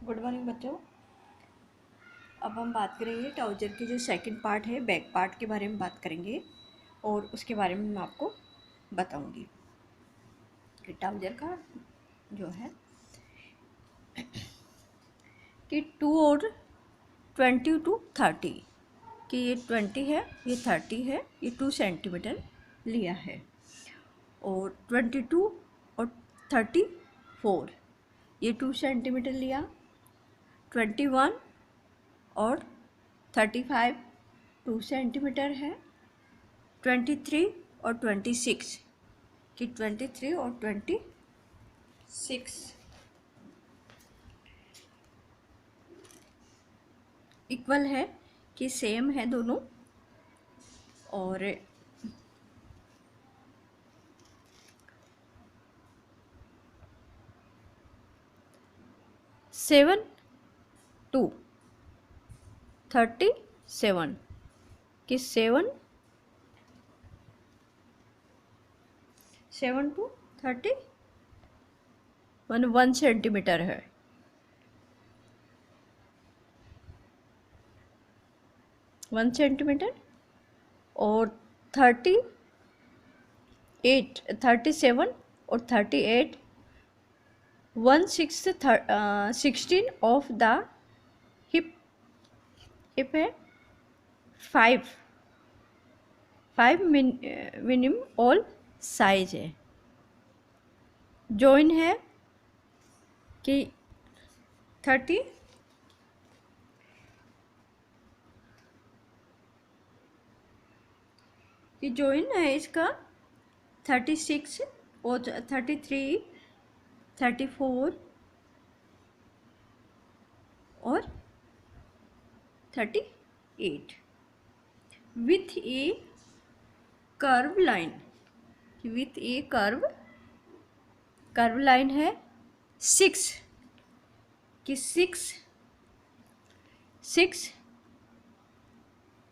Good morning बच्चों। अब हम बात करेंगे ट्राउज़र की जो सेकंड पार्ट है, बैक पार्ट के बारे में बात करेंगे और उसके बारे में मैं आपको बताऊंगी कि ट्राउज़र का जो है कि 2 और 20 to 30 कि ये 20 है, ये 30 है, ये 2 सेंटीमीटर लिया है और 22 और 34 ये 2 सेंटीमीटर लिया, 21 और 35 2 सेंटीमीटर है, 23 और 26 कि 23 और 26 इक्वल है कि सेम है दोनों। और 7 to 37 कि 7 to 31 1 सेंटीमीटर है, 1 सेंटीमीटर। और 37 और 38 1/16 ऑफ द हिप है, 5 मिनिमम ऑल साइज है। जॉइन है कि 30 कि जॉइन है इसका 36 और 33 34 और 38 with A curve line, with A curve line है 6 कि 6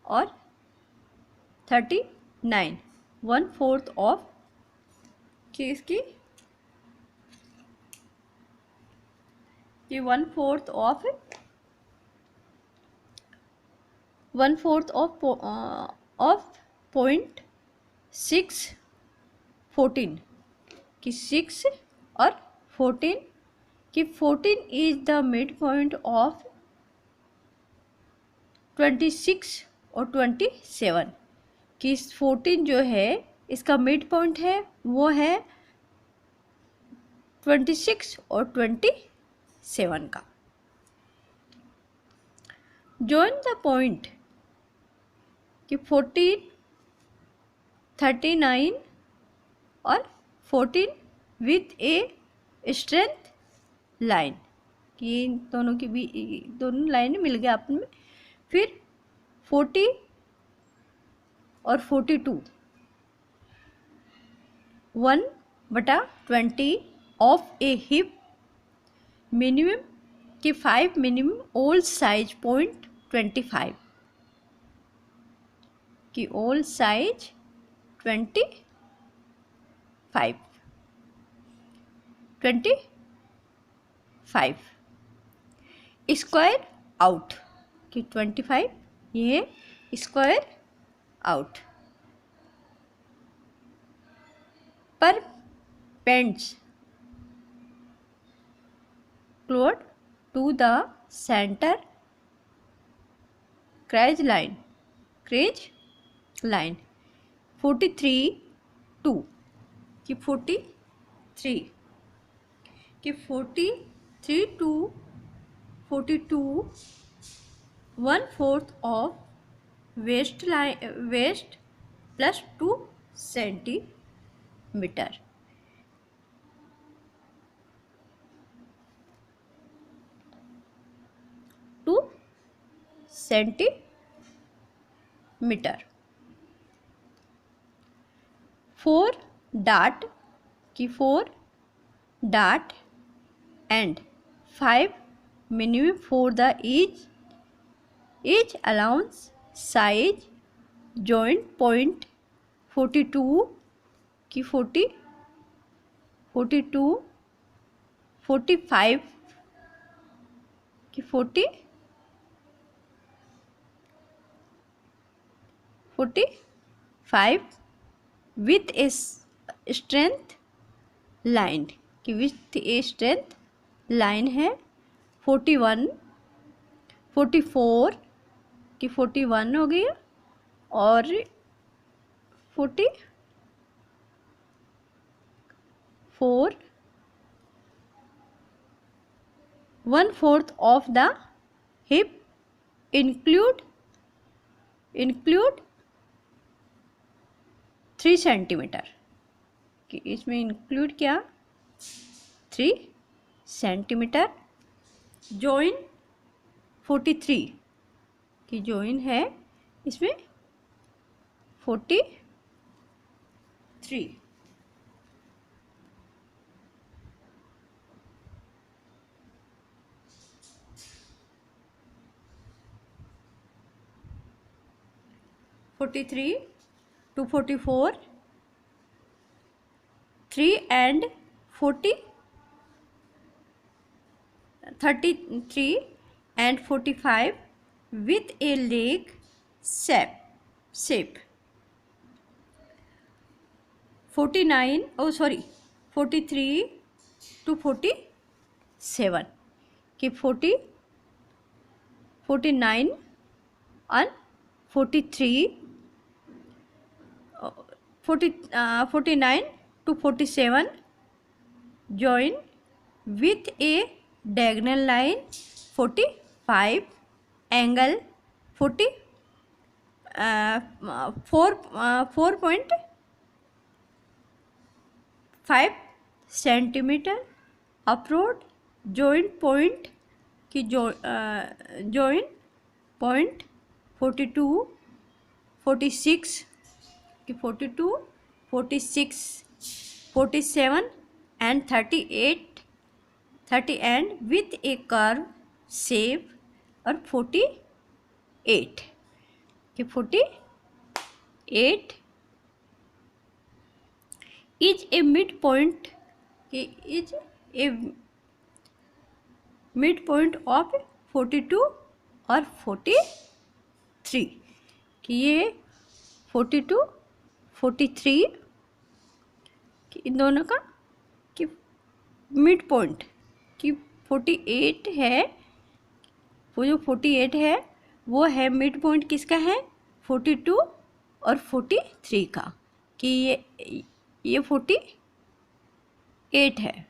और 39 1/4 ऑफ कि इसकी कि 1/4 ऑफ 1/4 ऑफ 0.614 कि 6 और 14 कि 14 is the mid point of 26 और 27 कि 14 जो है इसका मिड पॉइंट है, वो है 26 और 27 का। जॉइन द पॉइंट कि 14 39 और 14 विथ ए स्ट्रेंथ लाइन कि इन दोनों की भी दोनों लाइन मिल गए आपस में। फिर 40 और 42 1/20 ऑफ ए हिप मिनिमम कि 5 मिनिमम ऑल साइज 0.25 कि ऑल साइज 25 स्क्वायर आउट कि 25 ये स्क्वायर आउट पर points close to the centre crease line 43 2 कि 43 to 42 1/4 of waist plus 2 centimetre. Centimetre 4 dart की 4 dart and 5 minimum for the each allowance size joint point 42 की 42 45 कि 45 with a straight line, कि with a straight line है 41, 44 कि 41 हो गई और 44 1/4 of the hip include 3 centimetre, कि इसमें इंक्लूड क्या 3 सेंटीमीटर। जॉइन 43 कि जॉइन है इसमें 43। To 44 3 and 33 and 45 with a leg shape 43 to 47 कि 49 and 43 49 to 47 join with a diagonal line 45 angle 4.5 centimetre अपरोड जॉइंट पॉइंट की जॉइंट पॉइंट 42 46 कि 42 46 47 and 38 30 and with a curve shape और 48 कि 48 is a midpoint कि is a midpoint of 42 और 43 कि ये 42 43 कि इन दोनों का कि मिड पॉइंट कि 48 है, वो जो 48 है वो है मिड पॉइंट किसका है 42 और 43 का, कि ये 48 है,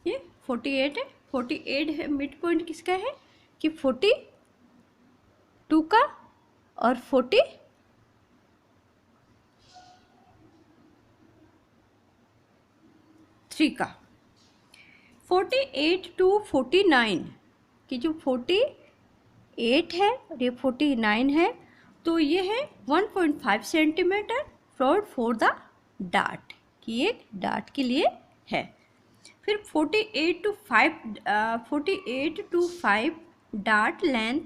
ये 48 है, 48 है मिड पॉइंट किसका है कि 42 का और 43 का। 48 to 49 कि जो 48 है और ये 49 है तो ये है 1.5 सेंटीमीटर फॉर द डार्ट, कि ये डार्ट के लिए है। फिर 48 to 5 डार्ट लेंथ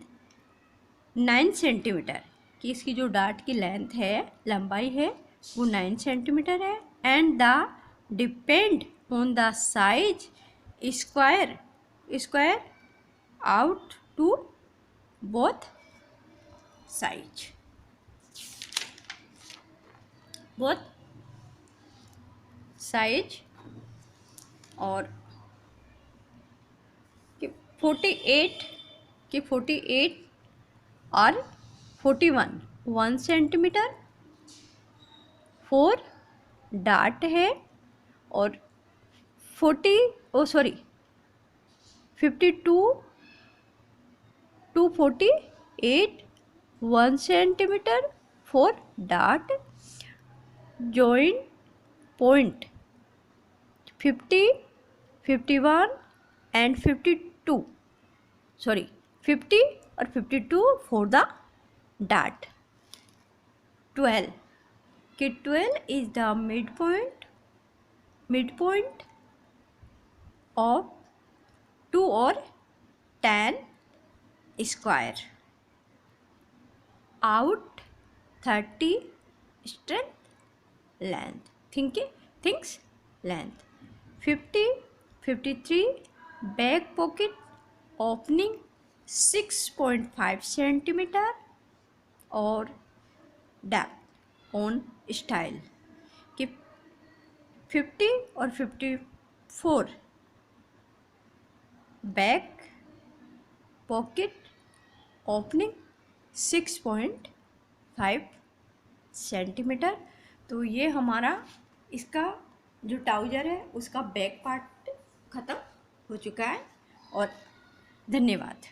9 सेंटीमीटर, कि इसकी जो डार्ट की लेंथ है लंबाई है वो 9 सेंटीमीटर है। And the depend on the size square out to both size और 48 और 41 1 सेंटीमीटर 4 डार्ट है और 52 to 48 1 centimetre 4 dart joint point 50 51 and 52 50 और 52 फॉर द डार्ट। 12 कि 12 is the mid point of 2 और 10 square out 30 strength length thinks length 50 53 back pocket opening 6.5 centimetre और depth on style कि 50 और 54 बैक पॉकेट ओपनिंग 6.5 सेंटीमीटर। तो ये हमारा इसका जो ट्राउज़र है उसका बैक पार्ट ख़त्म हो चुका है और धन्यवाद।